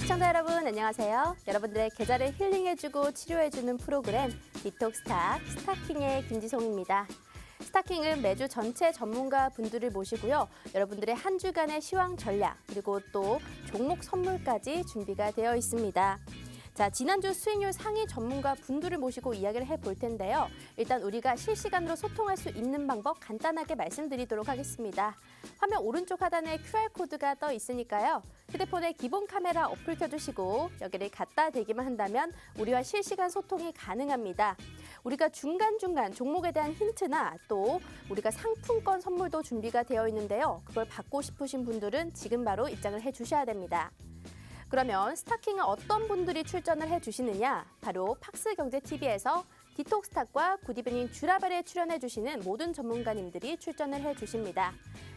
시청자 여러분 안녕하세요. 여러분들의 계좌를 힐링해주고 치료해주는 프로그램 디톡스탁 스타킹의 김지송입니다. 스타킹은 매주 전체 전문가 분들을 모시고요. 여러분들의 한 주간의 시황 전략 그리고 또 종목 선물까지 준비가 되어 있습니다. 자, 지난주 수익률 상위 전문가 분들을 모시고 이야기를 해볼 텐데요. 일단 우리가 실시간으로 소통할 수 있는 방법 간단하게 말씀드리도록 하겠습니다. 화면 오른쪽 하단에 QR코드가 떠 있으니까요. 휴대폰에 기본 카메라 어플 켜주시고 여기를 갖다 대기만 한다면 우리와 실시간 소통이 가능합니다. 우리가 중간중간 종목에 대한 힌트나 또 우리가 상품권 선물도 준비가 되어 있는데요. 그걸 받고 싶으신 분들은 지금 바로 입장을 해주셔야 됩니다. 그러면 스타킹은 어떤 분들이 출전을 해주시느냐? 바로 팍스경제TV에서 디톡스탁과 굿이브닝 쥬라벨에 출연해주시는 모든 전문가님들이 출전을 해주십니다.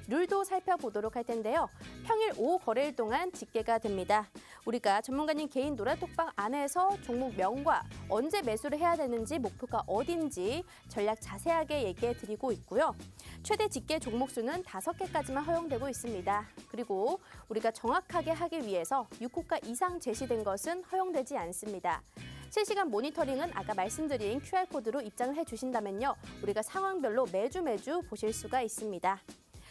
룰도 살펴보도록 할 텐데요. 평일 오후 거래일 동안 집계가 됩니다. 우리가 전문가님 개인 노라톡방 안에서 종목 명과 언제 매수를 해야 되는지 목표가 어딘지 전략 자세하게 얘기해 드리고 있고요. 최대 집계 종목 수는 5개까지만 허용되고 있습니다. 그리고 우리가 정확하게 하기 위해서 6호가 이상 제시된 것은 허용되지 않습니다. 실시간 모니터링은 아까 말씀드린 QR코드로 입장을 해주신다면요. 우리가 상황별로 매주 보실 수가 있습니다.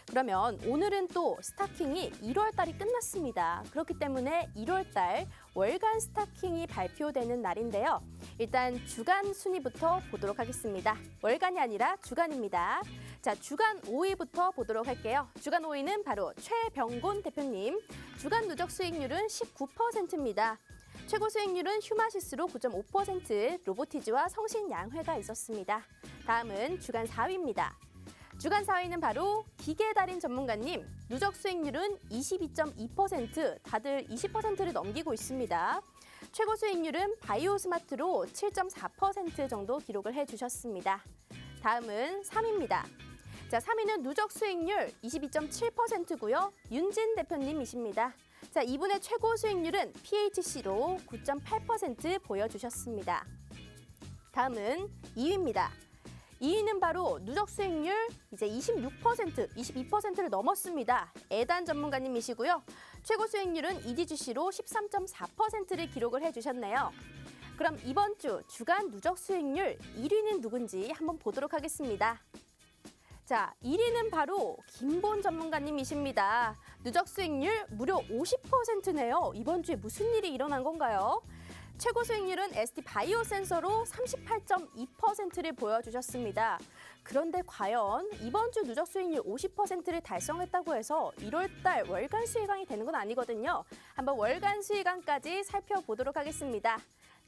그러면 오늘은 또 스타킹이 1월 달이 끝났습니다. 그렇기 때문에 1월 달 월간 스타킹이 발표되는 날인데요. 일단 주간 순위부터 보도록 하겠습니다. 월간이 아니라 주간입니다. 자, 주간 5위부터 보도록 할게요. 주간 5위는 바로 최병곤 대표님. 주간 누적 수익률은 19%입니다. 최고 수익률은 휴마시스로 9.5%, 로보티즈와 성신양회가 있었습니다. 다음은 주간 4위입니다. 주간 4위는 바로 기계달인 전문가님. 누적 수익률은 22.2%, 다들 20%를 넘기고 있습니다. 최고 수익률은 바이오스마트로 7.4% 정도 기록을 해주셨습니다. 다음은 3위입니다. 자, 3위는 누적 수익률 22.7%고요. 윤진 대표님이십니다. 자, 이분의 최고 수익률은 PHC로 9.8% 보여주셨습니다. 다음은 2위입니다. 2위는 바로 누적 수익률 이제 26%, 22%를 넘었습니다. 에단 전문가님이시고요. 최고 수익률은 EDGC로 13.4%를 기록을 해주셨네요. 그럼 이번 주 주간 누적 수익률 1위는 누군지 한번 보도록 하겠습니다. 자, 1위는 바로 김본 전문가님이십니다. 누적 수익률 무려 50%네요. 이번 주에 무슨 일이 일어난 건가요? 최고 수익률은 ST 바이오 센서로 38.2%를 보여주셨습니다. 그런데 과연 이번 주 누적 수익률 50%를 달성했다고 해서 1월 달 월간 수익왕이 되는 건 아니거든요. 한번 월간 수익왕까지 살펴보도록 하겠습니다.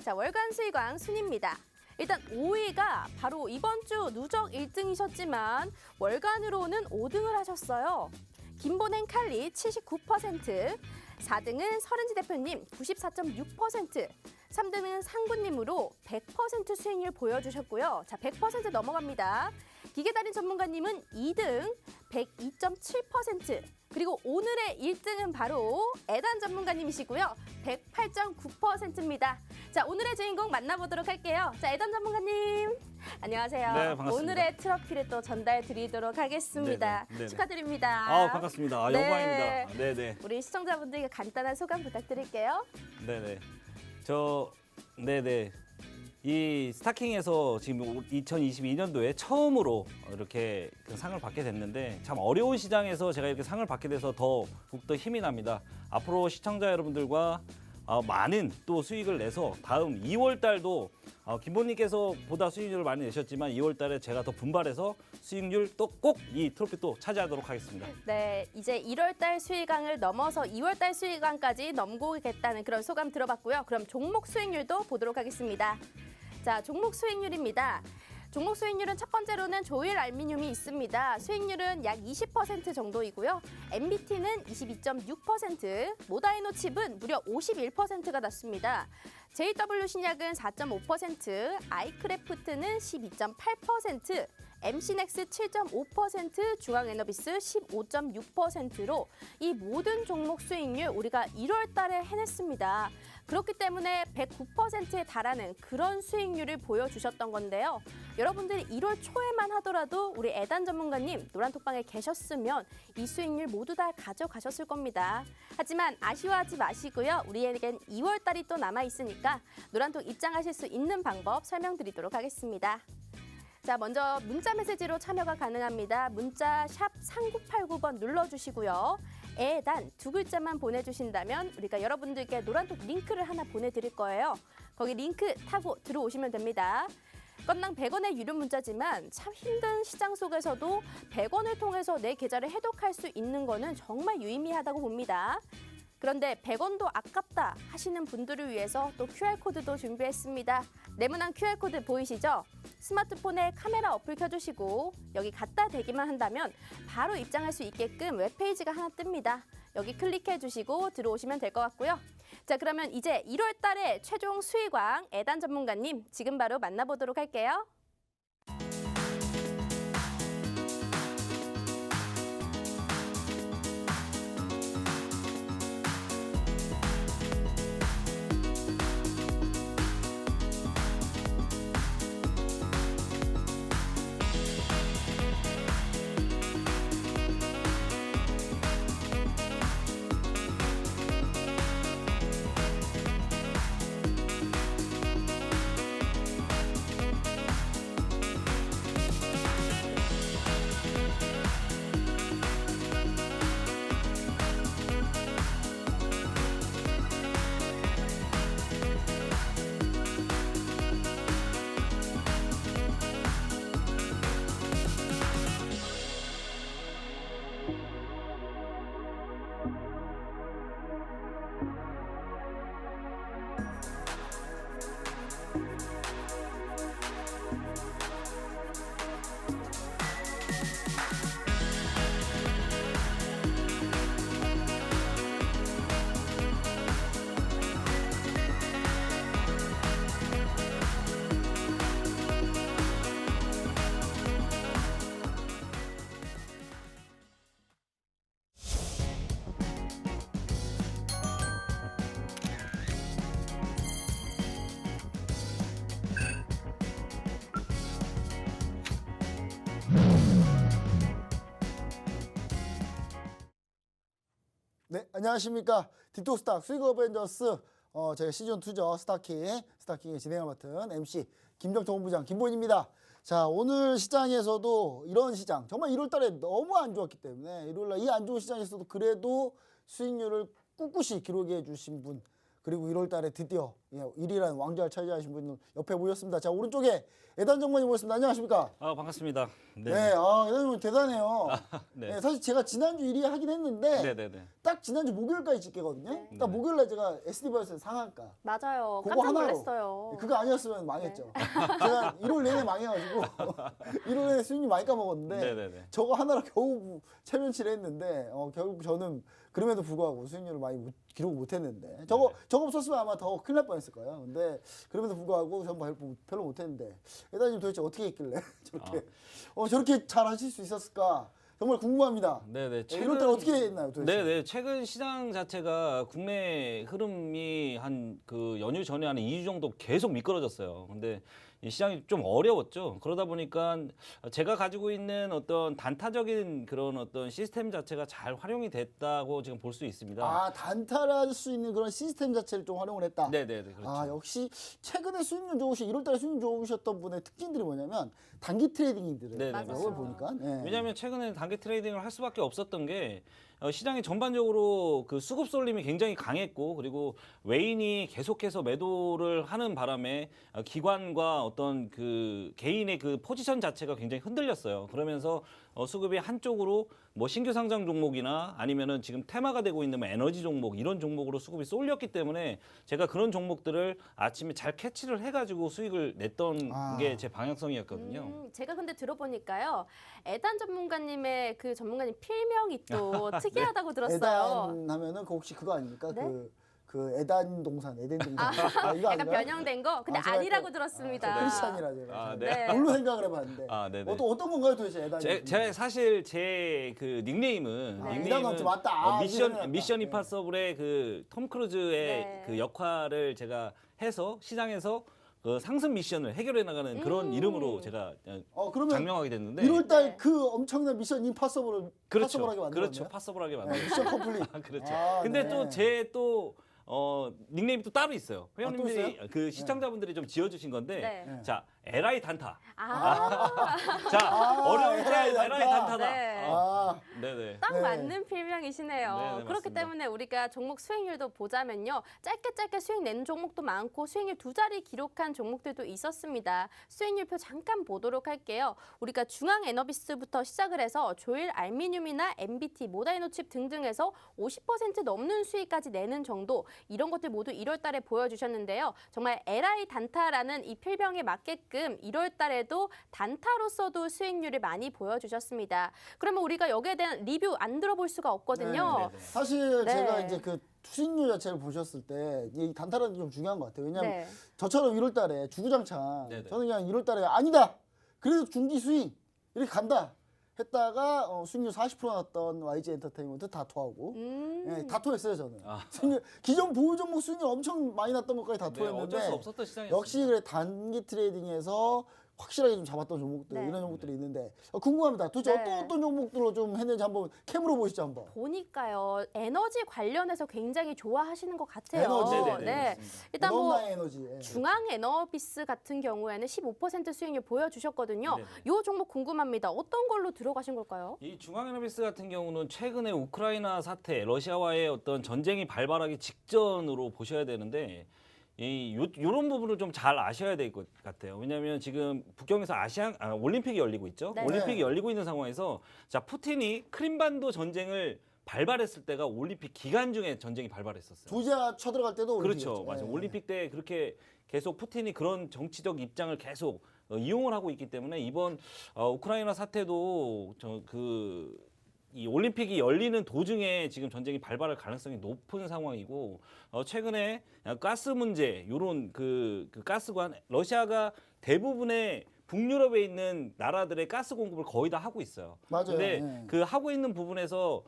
자, 월간 수익왕 순입니다. 일단 5위가 바로 이번 주 누적 1등이셨지만 월간으로는 5등을 하셨어요. 김본행 칼리 79%, 4등은 서른지 대표님 94.6%, 3등은 상구님으로 100% 수익률 보여주셨고요. 자, 100% 넘어갑니다. 기계달인 전문가님은 2등 102.7%, 그리고 오늘의 1등은 바로 에단 전문가님이시고요. 108.9%입니다. 자, 오늘의 주인공 만나보도록 할게요. 자, 에단 전문가님. 안녕하세요. 네, 반갑습니다. 오늘의 트로피를 또 전달 드리도록 하겠습니다. 네네. 축하드립니다. 반갑습니다. 네. 영광입니다. 네네. 우리 시청자분들께 간단한 소감 부탁드릴게요. 네네. 네네. 이 스타킹에서 지금 2022년도에 처음으로 이렇게 그 상을 받게 됐는데 참 어려운 시장에서 제가 이렇게 상을 받게 돼서 더욱더 힘이 납니다. 앞으로 시청자 여러분들과 많은 또 수익을 내서 다음 2월 달도 김본님께서 보다 수익률을 많이 내셨지만 2월 달에 제가 더 분발해서 수익률 또 꼭 이 트로피 또 차지하도록 하겠습니다. 네, 이제 1월 달 수익왕을 넘어서 2월 달 수익왕까지 넘고겠다는 그런 소감 들어봤고요. 그럼 종목 수익률도 보도록 하겠습니다. 자, 종목 수익률입니다. 종목 수익률은 첫 번째로는 조일 알미늄이 있습니다. 수익률은 약 20% 정도이고요. MBT는 22.6%, 모다이노 칩은 무려 51%가 났습니다. JW 신약은 4.5%, 아이크래프트는 12.8%, MC넥스 7.5%, 중앙에너비스 15.6%로 이 모든 종목 수익률 우리가 1월 달에 해냈습니다. 그렇기 때문에 109%에 달하는 그런 수익률을 보여주셨던 건데요. 여러분들이 1월 초에만 하더라도 우리 애단 전문가님 노란톡방에 계셨으면 이 수익률 모두 다 가져가셨을 겁니다. 하지만 아쉬워하지 마시고요. 우리에겐 2월 달이 또 남아 있으니까 노란톡 입장하실 수 있는 방법 설명드리도록 하겠습니다. 자, 먼저 문자 메시지로 참여가 가능합니다. 문자 샵 3989번 눌러주시고요. 애단 두 글자만 보내주신다면 우리가 여러분들께 노란톡 링크를 하나 보내드릴 거예요. 거기 링크 타고 들어오시면 됩니다. 건당 100원의 유료 문자지만 참 힘든 시장 속에서도 100원을 통해서 내 계좌를 해독할 수 있는 거는 정말 유의미하다고 봅니다. 그런데 100원도 아깝다 하시는 분들을 위해서 또 QR코드도 준비했습니다. 네모난 QR코드 보이시죠? 스마트폰에 카메라 어플 켜주시고 여기 갖다 대기만 한다면 바로 입장할 수 있게끔 웹페이지가 하나 뜹니다. 여기 클릭해 주시고 들어오시면 될 것 같고요. 자, 그러면 이제 1월 달에 최종 수익왕 애단 전문가님 지금 바로 만나보도록 할게요. 네, 안녕하십니까. 디톡스탁 수익 어벤져스 제가 시즌2죠. 스타킹의 진행을 맡은 MC 김정태 본부장 김보인입니다. 자, 오늘 시장에서도 이런 시장, 정말 1월 달에 너무 안 좋았기 때문에 1월 날 이 안 좋은 시장에서도 그래도 수익률을 꿋꿋이 기록해 주신 분, 그리고 1월 달에 드디어 1위라는 왕좌를 차지하신 분 옆에 모였습니다. 자, 오른쪽에 애단 전문가님 모셨습니다. 안녕하십니까? 반갑습니다. 네, 애단 전문가님 대단해요. 네. 네, 사실 제가 지난주 1위 하긴 했는데 네네네. 딱 지난주 목요일까지 집계거든요. 딱 목요일날 제가 SD바이오스 상한가. 맞아요. 그거 깜짝 하나로. 놀랐어요. 그거 아니었으면 망했죠. 제가 1월 내내 망해가지고 1월 내내 수익률 많이 까먹었는데 네네네. 저거 하나로 겨우 최면치를 했는데 결국 저는 그럼에도 불구하고 수익률을 많이 기록 못했는데 저거 없었으면 아마 더 큰일 날 뻔했을 거예요. 근데 그럼에도 불구하고 저는 별로 못했는데 애다님 도대체 어떻게 했길래 저렇게 잘 하실 수 있었을까? 정말 궁금합니다. 네네. 1월 달 어떻게 했나요, 도대체? 네네. 최근 시장 자체가 국내 흐름이 한 그 연휴 전에 한 2주 정도 계속 미끄러졌어요. 근데 이 시장이 좀 어려웠죠. 그러다 보니까 제가 가지고 있는 어떤 단타적인 그런 어떤 시스템 자체가 잘 활용이 됐다고 지금 볼 수 있습니다. 아, 단타할 수 있는 그런 시스템 자체를 좀 활용을 했다. 네네네. 그렇죠. 아, 역시 최근에 수익률 좋으신 1월 달에 수익률 좋으셨던 분의 특징들이 뭐냐면 단기 트레이딩이들을 네네, 이걸 맞습니다. 보니까 네. 왜냐하면 최근에 단기 트레이딩을 할 수밖에 없었던 게 시장이 전반적으로 그 수급 쏠림이 굉장히 강했고, 그리고 외인이 계속해서 매도를 하는 바람에 기관과 어떤 그 개인의 그 포지션 자체가 굉장히 흔들렸어요. 그러면서 수급이 한쪽으로 뭐 신규 상장 종목이나 아니면은 지금 테마가 되고 있는 뭐 에너지 종목 이런 종목으로 수급이 쏠렸기 때문에 제가 그런 종목들을 아침에 잘 캐치를 해가지고 수익을 냈던 게 제 방향성이었거든요. 제가 근데 들어보니까요. 애단 전문가님의 그 전문가님 필명이 또 특이하다고 들었어요. 애단 하면은 그 혹시 그거 아닙니까? 네? 그 에덴 동산 이거 약간 아닌가요? 변형된 거? 근데 제가 아니라고 또- 들었습니다. 크리스찬이라 제가 아, 네. 네. 뭘로 생각을 해봤는데 네네. 어떤 건가요 도대체 에덴이? 제 사실 제 그 닉네임은 네. 이단한테 맞다. 미션 임파서블의 그 톰 크루즈의 네. 그 역할을 제가 해서 시장에서 그 상승 미션을 해결해 나가는 그런 이름으로 제가 그러면 장명하게 됐는데 1월달 네. 그 엄청난 미션 임파서블을 그렇죠. 파서블하게 만들었네요. 그렇죠. 파서블하게 만들었어요. 미션 컴플릿. 그렇죠. 아, 근데 네. 또 제 또 닉네임이 또 따로 있어요. 또 회원님들이 있어요? 그 시청자분들이 좀 지어주신 건데, 네. 자 LI 단타. 아, 자 어려울 때 LI LI 단타다. 네. 네네. 딱 네. 맞는 필명이시네요. 네, 네, 그렇기 맞습니다. 때문에 우리가 종목 수익률도 보자면요. 짧게 수익 낸 종목도 많고 수익률 2자리 기록한 종목들도 있었습니다. 수익률표 잠깐 보도록 할게요. 우리가 중앙에너비스부터 시작을 해서 조일 알미늄이나 MBT, 모다이노칩 등등에서 50% 넘는 수익까지 내는 정도 이런 것들 모두 1월 달에 보여주셨는데요. 정말 LI 단타라는 이 필명에 맞게끔 1월 달에도 단타로서도 수익률을 많이 보여주셨습니다. 그러면 우리가 여기에 대한 리뷰 안 들어볼 수가 없거든요. 네. 사실 네. 제가 이제 그 수익률 자체를 보셨을 때 이 단타라는 게 좀 중요한 것 같아요. 왜냐하면 네. 저처럼 1월달에 주구장창 네네. 저는 그냥 1월달에 아니다. 그래도 중기 수익 이렇게 간다 했다가 수익률 40% 나왔던 YG 엔터테인먼트 다토하고 예, 다토했어요 저는. 수익률, 기존 보유 종목 수익률 엄청 많이 났던 것까지 네, 다토했는데 어쩔 수 없었던 시장이었어요. 역시 그래 단기 트레이딩에서 확실하게 좀 잡았던 종목들 네. 이런 종목들이 있는데 궁금합니다. 도대체 네. 어떤 종목들로 좀 했는지 한번 캠으로 보시죠 한번. 보니까요. 에너지 관련해서 굉장히 좋아하시는 것 같아요. 에너지. 네네네, 네. 맞습니다. 일단 뭐 너무나의 에너지. 예. 중앙에너비스 같은 경우에는 15% 수익률 보여주셨거든요. 네네. 이 종목 궁금합니다. 어떤 걸로 들어가신 걸까요? 이 중앙에너비스 같은 경우는 최근에 우크라이나 사태, 러시아와의 어떤 전쟁이 발발하기 직전으로 보셔야 되는데 요런 부분을 좀 잘 아셔야 될 것 같아요. 왜냐하면 지금 북경에서 올림픽이 열리고 있죠. 네. 올림픽이 열리고 있는 상황에서 자 푸틴이 크림반도 전쟁을 발발했을 때가 올림픽 기간 중에 전쟁이 발발했었어요. 조지아 쳐들어갈 때도 그렇죠, 올림픽이었죠. 맞아요. 예. 올림픽 때 그렇게 계속 푸틴이 그런 정치적 입장을 계속 이용을 하고 있기 때문에 이번 우크라이나 사태도 이 올림픽이 열리는 도중에 지금 전쟁이 발발할 가능성이 높은 상황이고 최근에 가스 문제 요런 그 가스관 러시아가 대부분의 북유럽에 있는 나라들의 가스 공급을 거의 다 하고 있어요. 맞아요. 근데 예. 그 하고 있는 부분에서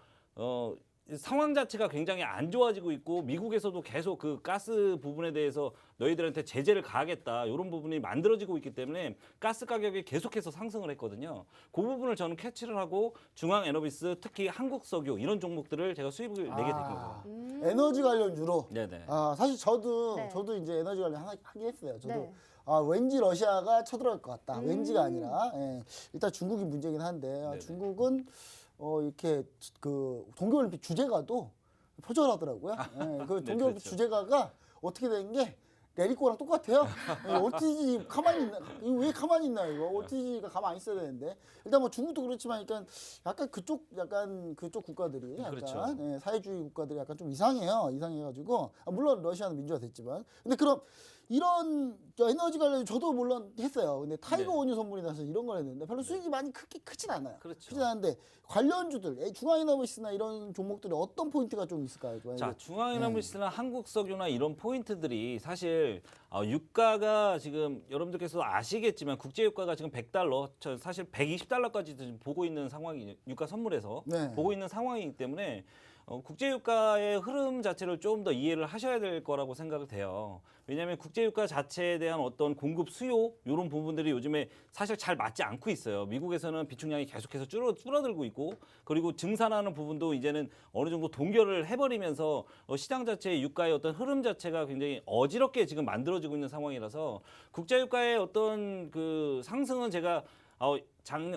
상황 자체가 굉장히 안 좋아지고 있고 미국에서도 계속 그 가스 부분에 대해서 너희들한테 제재를 가하겠다 이런 부분이 만들어지고 있기 때문에 가스 가격이 계속해서 상승을 했거든요. 그 부분을 저는 캐치를 하고 중앙에너비스 특히 한국석유 이런 종목들을 제가 수입을 내게 된 거예요. 에너지 관련 주로. 네네. 사실 저도 네. 이제 에너지 관련 하긴 했어요. 저도 네. 왠지 러시아가 쳐들어갈 것 같다. 왠지가 음. 아니라 일단 중국이 문제긴 한데 네네. 중국은 이렇게 그 동계올림픽 주제가도 표절하더라고요. 그 네, 동계올림픽 그렇죠. 주제가가 어떻게 된 게 레리코랑 똑같아요. OTG 가만히 있나? 이거 왜 가만히 있나 이거? OTG가 가만히 있어야 되는데 일단 뭐 중국도 그렇지만 약간 그쪽 국가들이 약간 그렇죠. 사회주의 국가들이 약간 좀 이상해가지고 물론 러시아는 민주화됐지만 근데 그럼 이런 에너지 관련 저도 물론 했어요. 근데 타이거 네. 원유 선물이 나서 이런 걸 했는데 별로 수익이 많이 크진 않아요. 그렇죠. 크진 않은데 관련주들 중앙에너비스나 이런 종목들이 어떤 포인트가 좀 있을까요? 자, 중앙에너비스나 한국석유나 이런 포인트들이 사실 유가가 지금 여러분들께서 아시겠지만 국제 유가가 지금 $100, 사실 $120까지 지금 보고 있는 상황이 유가 선물에서 네. 보고 있는 상황이기 때문에 국제 유가의 흐름 자체를 좀 더 이해를 하셔야 될 거라고 생각이 돼요. 왜냐하면 국제 유가 자체에 대한 어떤 공급 수요 이런 부분들이 요즘에 사실 잘 맞지 않고 있어요. 미국에서는 비축량이 계속해서 줄어들고 있고 그리고 증산하는 부분도 이제는 어느 정도 동결을 해버리면서 시장 자체의 유가의 어떤 흐름 자체가 굉장히 어지럽게 지금 만들어지고 있는 상황이라서 국제 유가의 어떤 그 상승은 제가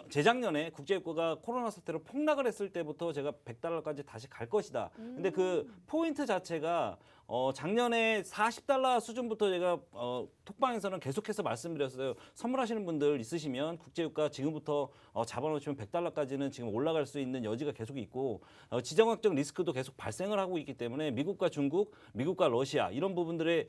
재작년에 국제유가가 코로나 사태로 폭락을 했을 때부터 제가 $100까지 다시 갈 것이다. 근데 그 포인트 자체가 작년에 $40 수준부터 제가 톡방에서는 계속해서 말씀드렸어요. 선물하시는 분들 있으시면 국제유가 지금부터 잡아놓으시면 $100까지는 지금 올라갈 수 있는 여지가 계속 있고 지정학적 리스크도 계속 발생을 하고 있기 때문에 미국과 중국, 미국과 러시아 이런 부분들에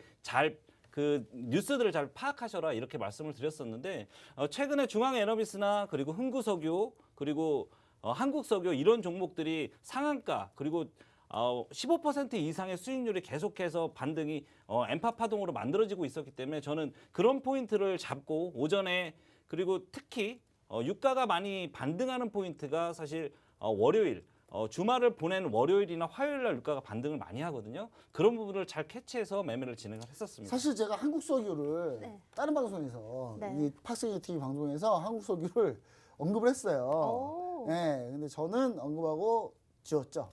그 뉴스들을 잘 파악하셔라 이렇게 말씀을 드렸었는데 최근에 중앙에너비스나 그리고 흥구석유 그리고 한국석유 이런 종목들이 상한가 그리고 15% 이상의 수익률이 계속해서 반등이 엠파 파동으로 만들어지고 있었기 때문에 저는 그런 포인트를 잡고 오전에 그리고 특히 유가가 많이 반등하는 포인트가 사실 월요일 주말을 보낸 월요일이나 화요일 날 유가가 반등을 많이 하거든요. 그런 부분을 잘 캐치해서 매매를 진행을 했었습니다. 사실 제가 한국석유를 네. 다른 방송에서 네. 이 팍스기 TV 방송에서 한국석유를 언급을 했어요. 오. 네, 근데 저는 언급하고 지웠죠.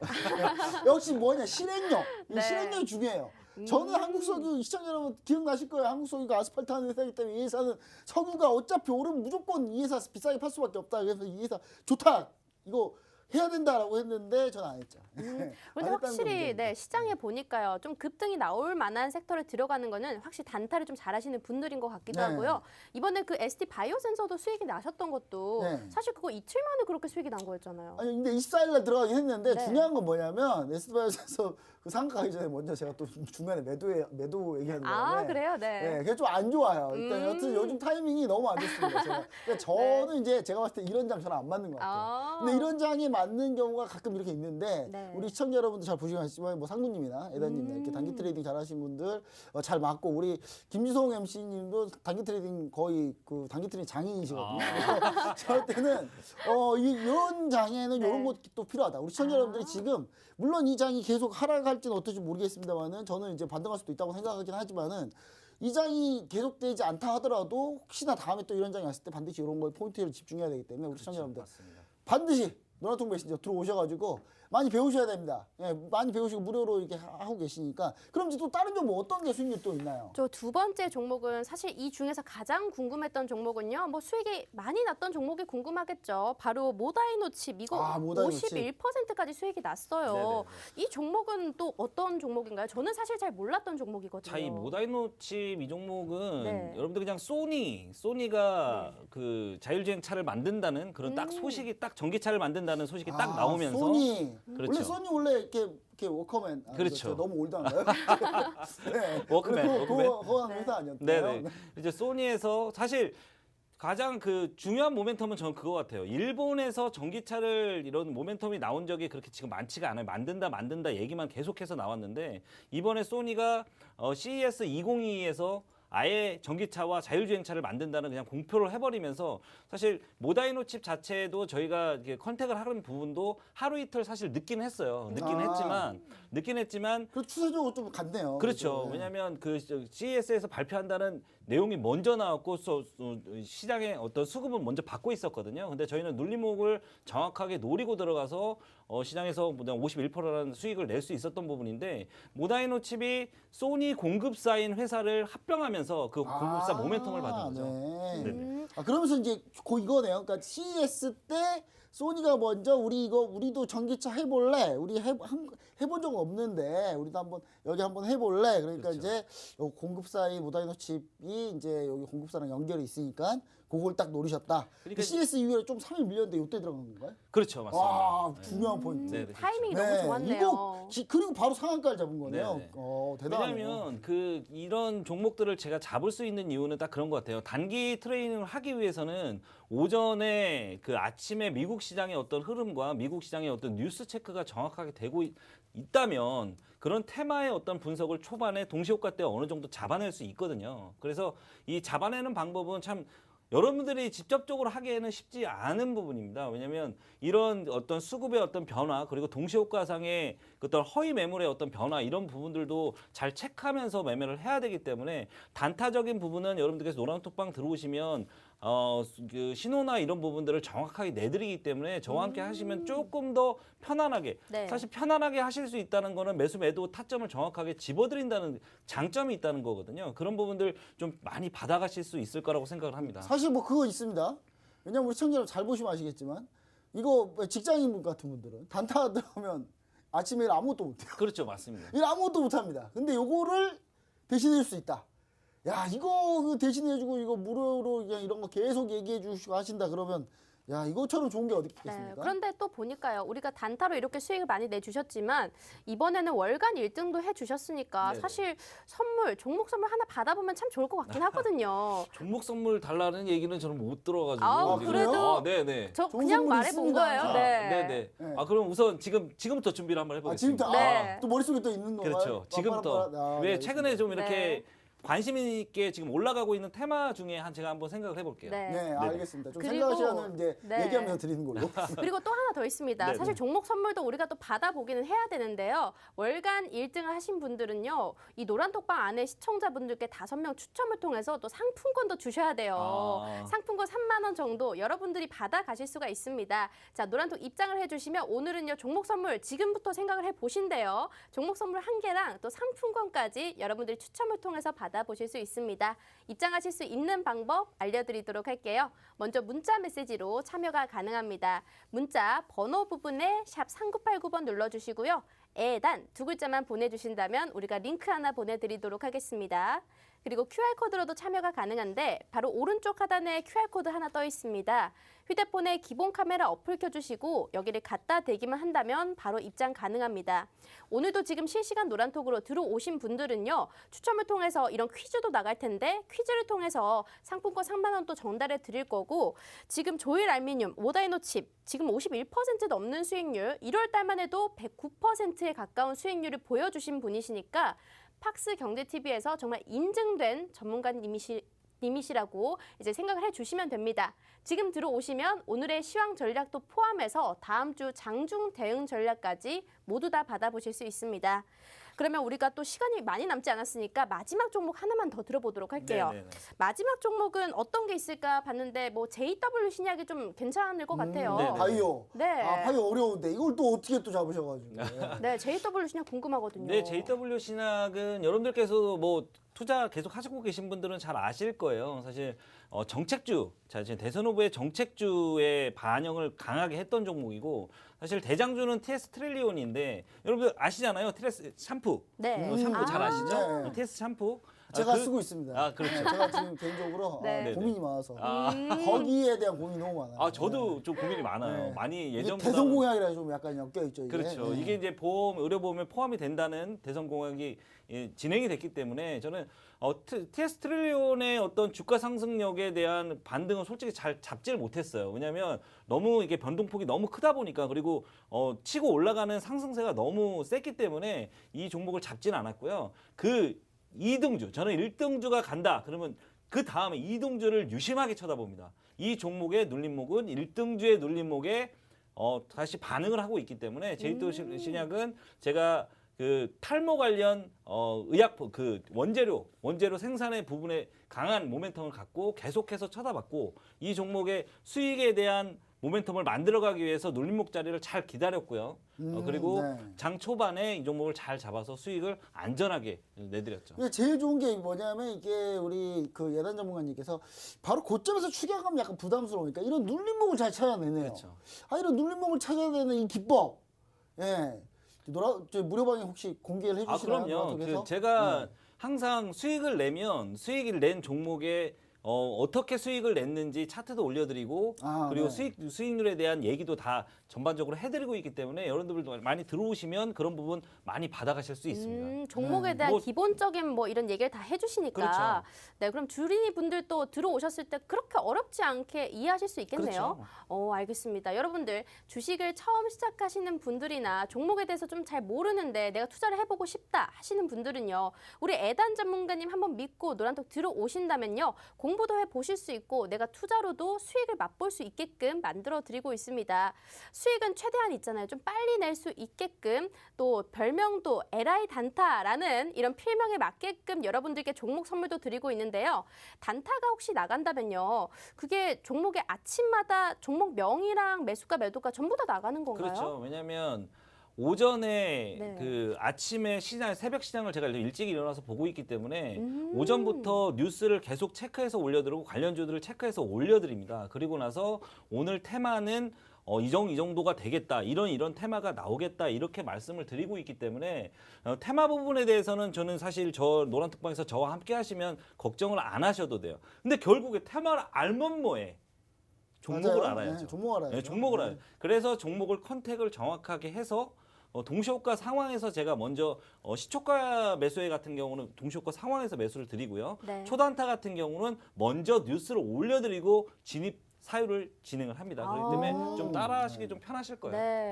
역시 뭐냐 실행력. 이 네. 실행력이 중요해요. 저는 한국석유 시청자 여러분 기억나실 거예요. 한국석유가 아스팔트 하는 회사이기 때문에 이 회사는 석유가 어차피 오르면 무조건 이 회사 비싸게 팔 수밖에 없다. 그래서 이 회사 좋다. 이거 해야 된다라고 했는데 저는 안 했죠. 근데 안 했다는 건 확실히 문제입니다. 네, 시장에 보니까요. 좀 급등이 나올 만한 섹터에 들어가는 거는 확실히 단타를 좀 잘하시는 분들인 것 같기도 네. 하고요. 이번에 그 ST 바이오 센서도 수익이 나셨던 것도 네. 사실 그거 이틀 만에 그렇게 수익이 난 거였잖아요. 아니 근데 24일 날 들어가긴 했는데 네. 중요한 건 뭐냐면 에스트바이오에서 그 상가 가기 전에 먼저 제가 또 중간에 매도 얘기하는 아, 바람에 그래요? 네. 네, 그게 좀 안 좋아요. 일단 여튼 요즘 타이밍이 너무 안 좋습니다. 제가. 그러니까 저는 이제 제가 봤을 때 이런 장 저는 안 맞는 것 같아요. 아. 근데 이런 장이 맞는 경우가 가끔 이렇게 있는데 네. 우리 시청자 여러분들 잘 보시긴 하시지만 뭐 상구님이나 에다님이나 이렇게 단기 트레이딩 잘하시는 분들 잘 맞고 우리 김지성 MC님도 단기 트레이딩 거의 그 단기 트레이딩 장인이시거든요. 그래서 저럴 때는 이런 장에는 네. 이런 것도 필요하다. 우리 시청자 여러분들이 지금 물론 이 장이 계속 하락할지는 어떨지 모르겠습니다만은 저는 이제 반등할 수도 있다고 생각하긴 하지만은 이 장이 계속되지 않다 하더라도 혹시나 다음에 또 이런 장이 왔을 때 반드시 이런 거에 포인트를 집중해야 되기 때문에 우리 시청자 여러분들 맞습니다. 반드시 노란통 메신저 들어오셔가지고 많이 배우셔야 됩니다. 예, 많이 배우시고 무료로 이렇게 하고 계시니까. 그럼 이제 또 다른 종목 어떤 게 수익률 또 있나요? 저 두 번째 종목은 사실 이 중에서 가장 궁금했던 종목은요. 뭐 수익이 많이 났던 종목이 궁금하겠죠. 바로 모다이노칩 이거 모다이노칩. 51%까지 수익이 났어요. 네네네. 이 종목은 또 어떤 종목인가요? 저는 사실 잘 몰랐던 종목이거든요. 자, 이 모다이노칩 이 종목은 네. 여러분들 그냥 소니가 그 자율주행 차를 만든다는 그런 딱 소식이 딱 전기차를 만든다는 소식이 딱 나오면서 소니. 그렇죠. 원래 소니 원래 이렇게 워커맨. 그렇죠. 너무 올드한가요? 네. 워크맨. 그거 하는 회사 아니었나요? 네네. 이제 소니에서 사실 가장 그 중요한 모멘텀은 저는 그거 같아요. 일본에서 전기차를 이런 모멘텀이 나온 적이 그렇게 지금 많지가 않아요. 만든다 얘기만 계속해서 나왔는데 이번에 소니가 CES 2022에서 아예 전기차와 자율주행차를 만든다는 그냥 공표를 해버리면서 사실 모다이노칩 자체도 저희가 이렇게 컨택을 하는 부분도 하루 이틀 사실 늦긴 했어요. 늦긴 했지만 그 추세적으로 좀 같네요. 그렇죠. 네. 왜냐하면 그 CES에서 발표한다는 내용이 먼저 나왔고 시장에 어떤 수급은 먼저 받고 있었거든요. 근데 저희는 눌림목을 정확하게 노리고 들어가서 시장에서 51%라는 수익을 낼 수 있었던 부분인데 모다이노칩이 소니 공급사인 회사를 합병하면서 그 공급사 모멘텀을 받은 거죠. 네. 네네. 그러면서 이제 이거네요. 그러니까 CES 때 소니가 먼저 우리도 전기차 해볼래? 우리 해본 적 없는데 우리도 여기 한번 해볼래? 그러니까 그렇죠. 이제 요 공급사의 모다이노칩이 이제 여기 공급사랑 연결이 있으니까 그걸 딱 노리셨다. 그러니까 CS 이후에 좀 3일 밀렸는데 이때 들어간 건가요? 그렇죠, 맞습니다. 와, 중요한 포인트. 네, 네, 타이밍이 네, 너무 좋았네요. 이거 그리고 바로 상한가를 잡은 거네요. 네, 네. 대단하네요. 왜냐하면 이런 종목들을 제가 잡을 수 있는 이유는 딱 그런 것 같아요. 단기 트레이닝을 하기 위해서는 오전에 그 아침에 미국 시장의 어떤 흐름과 미국 시장의 어떤 뉴스 체크가 정확하게 되고 있다면 그런 테마의 어떤 분석을 초반에 동시효과 때 어느 정도 잡아낼 수 있거든요. 그래서 이 잡아내는 방법은 참 여러분들이 직접적으로 하기에는 쉽지 않은 부분입니다. 왜냐하면 이런 어떤 수급의 어떤 변화 그리고 동시효과상의 어떤 허위 매물의 어떤 변화 이런 부분들도 잘 체크하면서 매매를 해야 되기 때문에 단타적인 부분은 여러분들께서 노란톡방 들어오시면 그 신호나 이런 부분들을 정확하게 내드리기 때문에 저와 함께 하시면 조금 더 편안하게 네. 사실 편안하게 하실 수 있다는 거는 매수 매도 타점을 정확하게 집어드린다는 장점이 있다는 거거든요. 그런 부분들 좀 많이 받아가실 수 있을 거라고 생각을 합니다. 사실 뭐 그거 있습니다. 왜냐면 우리 시청자 여러분 잘 보시면 아시겠지만 이거 직장인 같은 분들은 단타 들어오면 아침에 일 아무것도 못해요. 그렇죠, 맞습니다. 일 아무것도 못합니다. 근데 요거를 대신해줄 수 있다. 야 이거 대신해주고 이거 무료로 그냥 이런 거 계속 얘기해 주시고 하신다 그러면 야, 이것처럼 좋은 게 어디 네, 있겠습니까? 그런데 또 보니까요. 우리가 단타로 이렇게 수익을 많이 내주셨지만 이번에는 월간 1등도 해주셨으니까 네네. 사실 선물, 종목 선물 하나 받아보면 참 좋을 것 같긴 하거든요. 종목 선물 달라는 얘기는 저는 못 들어가지고. 아, 지금. 그래도 네네. 저 좋은 그냥 선물이 말해본 있습니다. 거예요. 아, 네. 네네. 네. 아 그럼 우선 지금부터 준비를 한번 해보겠습니다. 지금부터 네. 또 머릿속에 또 있는 건가요? 그렇죠. 지금부터 왜 네, 최근에 좀 이렇게 네. 관심 있게 지금 올라가고 있는 테마 중에 제가 한번 생각을 해볼게요. 네. 네, 알겠습니다. 좀 그리고- 생각 시간을 이제 네. 얘기하면서 드리는 걸로. 그리고 또 하나 더 있습니다. 네네. 사실 종목 선물도 우리가 또 받아보기는 해야 되는데요. 월간 1등을 하신 분들은요. 이 노란톡방 안에 시청자분들께 5명 추첨을 통해서 또 상품권도 주셔야 돼요. 아. 상품권 3만 원 정도 여러분들이 받아가실 수가 있습니다. 자, 노란톡 입장을 해주시면 오늘은요. 종목 선물 지금부터 생각을 해보신대요. 종목 선물 1개랑 또 상품권까지 여러분들이 추첨을 통해서 받아보실 수 있습니다. 입장하실 수 있는 방법 알려드리도록 할게요. 먼저 문자 메시지로 참여가 가능합니다. 문자 번호 부분에 샵 3989번 눌러주시고요. 애단 2글자만 보내주신다면 우리가 링크 하나 보내드리도록 하겠습니다. 그리고 QR코드로도 참여가 가능한데 바로 오른쪽 하단에 QR코드 하나 떠 있습니다. 휴대폰에 기본 카메라 어플 켜주시고 여기를 갖다 대기만 한다면 바로 입장 가능합니다. 오늘도 지금 실시간 노란톡으로 들어오신 분들은요. 추첨을 통해서 이런 퀴즈도 나갈 텐데 퀴즈를 통해서 상품권 3만 원 또 전달해 드릴 거고 지금 조일 알미늄, 모다이노 칩 지금 51% 넘는 수익률 1월 달만 해도 109%에 가까운 수익률을 보여주신 분이시니까 팍스 경제TV에서 정말 인증된 전문가님이시라고 이제 생각을 해주시면 됩니다. 지금 들어오시면 오늘의 시황 전략도 포함해서 다음 주 장중 대응 전략까지 모두 다 받아보실 수 있습니다. 그러면 우리가 또 시간이 많이 남지 않았으니까 마지막 종목 하나만 더 들어보도록 할게요. 네네네. 마지막 종목은 어떤 게 있을까 봤는데 뭐 JW 신약이 좀 괜찮을 것 같아요. 네네. 바이오. 네. 아, 바이오 어려운데 이걸 또 어떻게 또 잡으셔가지고. 네, JW 신약 궁금하거든요. 네, JW 신학은 여러분들께서 뭐 투자 계속 하시고 계신 분들은 잘 아실 거예요. 사실 정책주, 자 지금 대선 후보의 정책주의 반영을 강하게 했던 종목이고 사실 대장주는 TS 트릴리온인데 여러분들 아시잖아요. TS 샴푸. 네. 샴푸 잘 아. 아시죠? 네. TS 샴푸. 제가 아, 쓰고 있습니다. 아, 그렇죠. 네, 제가 지금 개인적으로 네. 고민이 많아서 아. 거기에 대한 고민이 너무 많아요. 아 저도 좀 고민이 많아요. 네. 많이 이게 예전보다 대선 공약이라 좀 약간 엮여 있죠. 이게. 그렇죠. 네. 이게 이제 보험, 의료보험에 포함이 된다는 대선 공약이 진행이 됐기 때문에 저는 TS 트릴리온의 어떤 주가 상승력에 대한 반등은 솔직히 잘 잡지를 못했어요. 왜냐하면 너무 이게 변동폭이 너무 크다 보니까 그리고 치고 올라가는 상승세가 너무 셌기 때문에 이 종목을 잡지는 않았고요. 그 2등주, 저는 1등주가 간다. 그러면 그 다음에 2등주를 유심하게 쳐다봅니다. 이 종목의 눌림목은 1등주의 눌림목에 다시 반응을 하고 있기 때문에 JW 신약은 제가 그 탈모 관련 의약 그 원재료 생산의 부분에 강한 모멘텀을 갖고 계속해서 쳐다봤고 이 종목의 수익에 대한 모멘텀을 만들어가기 위해서 눌림목 자리를 잘 기다렸고요. 그리고 네. 장 초반에 이 종목을 잘 잡아서 수익을 안전하게 내드렸죠. 이게 제일 좋은 게 뭐냐면 이게 우리 그 예단 전문가님께서 바로 고점에서 추격하면 약간 부담스러우니까 이런 눌림목을 잘 찾아내네요. 그렇죠. 아 이런 눌림목을 찾아내는 이 기법. 예. 저 무료방에 혹시 공개를 해주시나요? 그럼요. 노란톡에서? 제가 항상 수익을 내면 수익을 낸 종목에 어떻게 수익을 냈는지 차트도 올려드리고 아, 그리고 네. 수익률에 대한 얘기도 다 전반적으로 해드리고 있기 때문에 여러분들도 많이 들어오시면 그런 부분 많이 받아가실 수 있습니다. 종목에 대한 뭐- 기본적인 뭐 이런 얘기를 다 해주시니까. 그렇죠. 네, 그럼 주린이 분들도 들어오셨을 때 그렇게 어렵지 않게 이해하실 수 있겠네요. 그렇죠. 알겠습니다. 여러분들 주식을 처음 시작하시는 분들이나 종목에 대해서 좀 잘 모르는데 내가 투자를 해보고 싶다 하시는 분들은요. 우리 애단 전문가님 한번 믿고 노란톡 들어오신다면요. 공부도 해보실 수 있고 내가 투자로도 수익을 맛볼 수 있게끔 만들어 드리고 있습니다. 수익은 최대한 있잖아요. 좀 빨리 낼 수 있게끔 또 별명도 LI 단타라는 이런 필명에 맞게끔 여러분들께 종목 선물도 드리고 있는데요. 단타가 혹시 나간다면요. 그게 종목의 아침마다 종목 명이랑 매수가 매도가 전부 다 나가는 건가요? 그렇죠. 왜냐하면 오전에 네. 그 아침에 시장 새벽 시장을 제가 일찍 일어나서 보고 있기 때문에 음. 오전부터 뉴스를 계속 체크해서 올려드리고 관련주들을 체크해서 올려드립니다. 그리고 나서 오늘 테마는 이 정도가 되겠다. 이런 테마가 나오겠다. 이렇게 말씀을 드리고 있기 때문에 테마 부분에 대해서는 저는 사실 저 노란특방에서 저와 함께 하시면 걱정을 안 하셔도 돼요. 근데 결국에 테마를 알면 뭐해? 종목을 맞아요. 알아야죠. 네, 종목 알아야죠. 네, 종목을 알아요. 그래서 종목을 컨택을 정확하게 해서 동시호가 상황에서 제가 먼저 시초가 매수회 같은 경우는 동시호가 상황에서 매수를 드리고요. 네. 초단타 같은 경우는 먼저 뉴스를 올려드리고 진입 사유를 진행을 합니다. 그렇기 때문에 아. 좀 따라하시기 좀 편하실 거예요. 네.